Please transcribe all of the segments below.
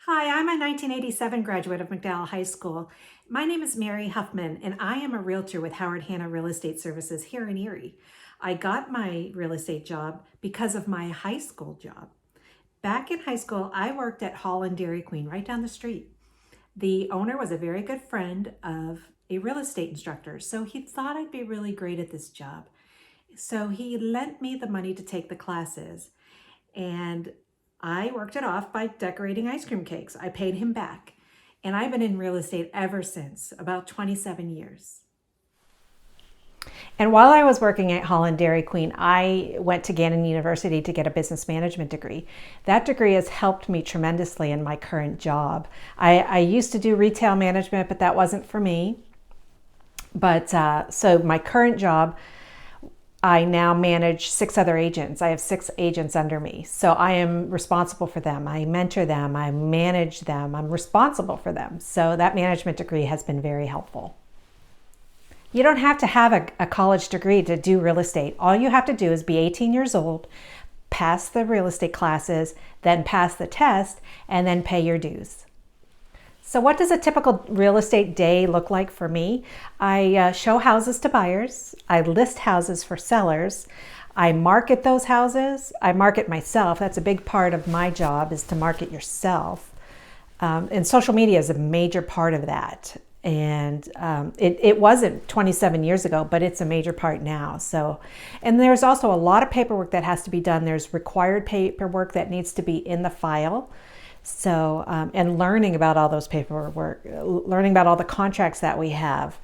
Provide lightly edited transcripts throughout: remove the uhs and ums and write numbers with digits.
Hi, I'm a 1987 graduate of McDowell High School. My name is Mary Huffman, and I am a realtor with Hanah Real Estate Services here in Erie. I got my real estate job because of my high school job. Back in high school, I worked at Holland Dairy Queen right down the street. The owner was a very good friend of a real estate instructor, so he thought I'd be really great at this job. So he lent me the money to take the classes. And I worked it off by decorating ice cream cakes. I paid him back. And I've been in real estate ever since, about 27 years. And while I was working at Holland Dairy Queen, I went to Gannon University to get a business management degree. That degree has helped me tremendously in my current job. I used to do retail management, but that wasn't for me. So my current job, I now manage 6 other agents. I have 6 agents under me. So I am responsible for them. I mentor them. I manage them. I'm responsible for them. So that management degree has been very helpful. You don't have to have a college degree to do real estate. All you have to do is be 18 years old, pass the real estate classes, then pass the test, and then pay your dues. So what does a typical real estate day look like for me? I show houses to buyers. I list houses for sellers. I market those houses. I market myself. That's a big part of my job, is to market yourself. And social media is a major part of that. And it wasn't 27 years ago, but it's a major part now. And there's also a lot of paperwork that has to be done. There's required paperwork that needs to be in the file. And learning about all those paperwork, learning about all the contracts that we have.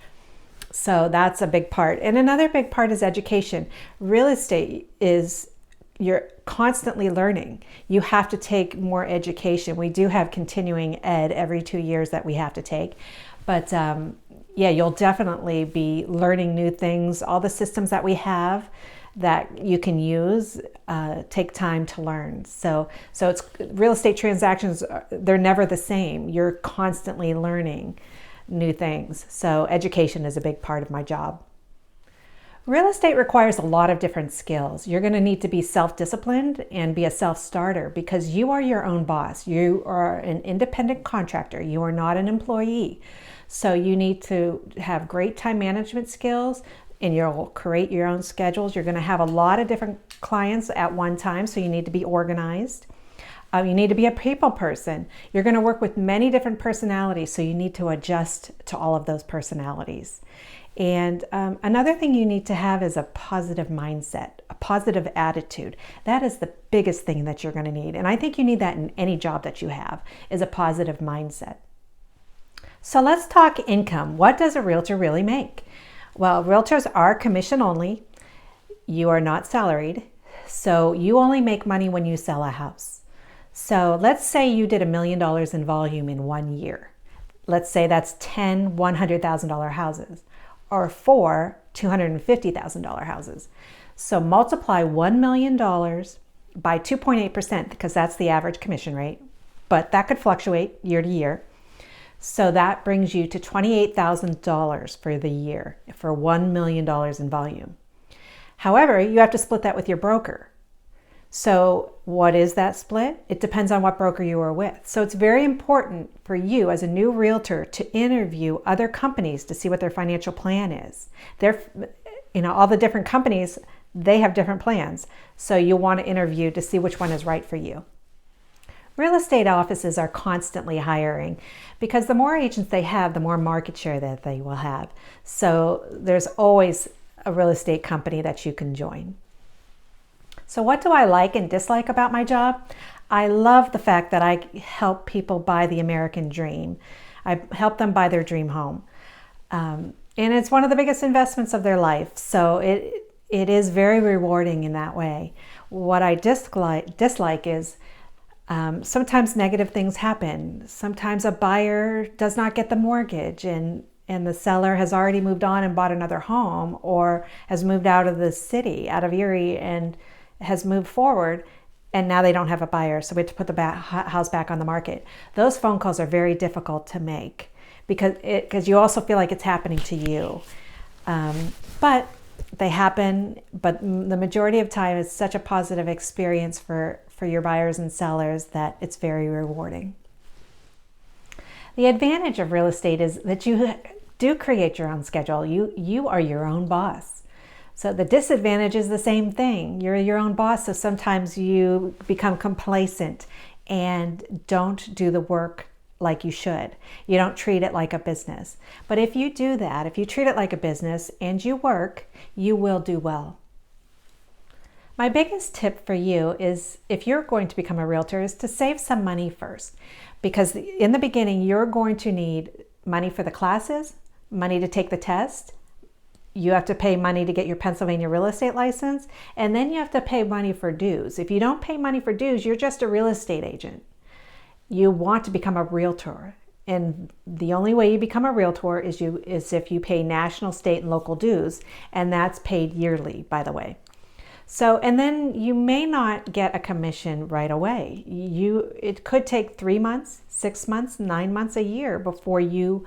So that's a big part. And another big part is education. Real estate is, you're constantly learning. You have to take more education. We do have continuing ed every 2 years that we have to take. But you'll definitely be learning new things. All the systems that we have that you can use take time to learn. So it's real estate transactions, they're never the same. You're constantly learning new things. So education is a big part of my job. Real estate requires a lot of different skills. You're going to need to be self-disciplined and be a self-starter, because you are your own boss. You are an independent contractor. You are not an employee. So you need to have great time management skills, and you'll create your own schedules. You're going to have a lot of different clients at one time, so you need to be organized. You need to be a people person. You're going to work with many different personalities, so you need to adjust to all of those personalities. And another thing you need to have is a positive mindset, a positive attitude. That is the biggest thing that you're going to need. And I think you need that in any job that you have, is a positive mindset. So let's talk income. What does a realtor really make? Well, realtors are commission only. You are not salaried. So you only make money when you sell a house. So let's say you did $1 million in volume in 1 year. Let's say that's 10 $100,000 houses, or 4 $250,000 houses. So multiply $1 million by 2.8%, because that's the average commission rate, but that could fluctuate year to year. So that brings you to $28,000 for the year for $1 million in volume. However, you have to split that with your broker. So what is that split? It depends on what broker you are with. So it's very important for you as a new realtor to interview other companies to see what their financial plan is. All the different companies, they have different plans. So you'll want to interview to see which one is right for you. Real estate offices are constantly hiring, because the more agents they have, the more market share that they will have. So there's always a real estate company that you can join. So what do I like and dislike about my job? I love the fact that I help people buy the American dream. I help them buy their dream home. And it's one of the biggest investments of their life. So it is very rewarding in that way. What I dislike is sometimes negative things happen. Sometimes a buyer does not get the mortgage, and the seller has already moved on and bought another home, or has moved out of the city, out of Erie, and has moved forward, and now they don't have a buyer, so we have to put the house back on the market. Those phone calls are very difficult to make, because you also feel like it's happening to you. But they happen, but the majority of time it's such a positive experience for your buyers and sellers that it's very rewarding. The advantage of real estate is that you do create your own schedule. You are your own boss. So the disadvantage is the same thing. You're your own boss, so sometimes you become complacent and don't do the work like you should. You don't treat it like a business. But if you do that, if you treat it like a business and you work, you will do well. My biggest tip for you is, if you're going to become a realtor, is to save some money first. Because in the beginning, you're going to need money for the classes, money to take the test. You have to pay money to get your Pennsylvania real estate license, and then you have to pay money for dues. If you don't pay money for dues, you're just a real estate agent. You want to become a realtor, and the only way you become a realtor is if you pay national, state, and local dues, and that's paid yearly, by the way. So, and then you may not get a commission right away. It could take 3 months, 6 months, 9 months, a year before you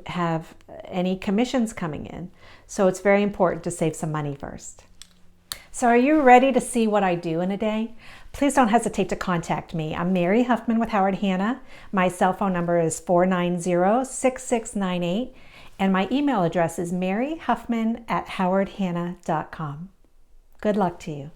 have any commissions coming in. So it's very important to save some money first. So are you ready to see what I do in a day? Please don't hesitate to contact me. I'm Mary Huffman with Howard Hanah. My cell phone number is 490-6698, and my email address is maryhuffman@howardhanah.com. Good luck to you.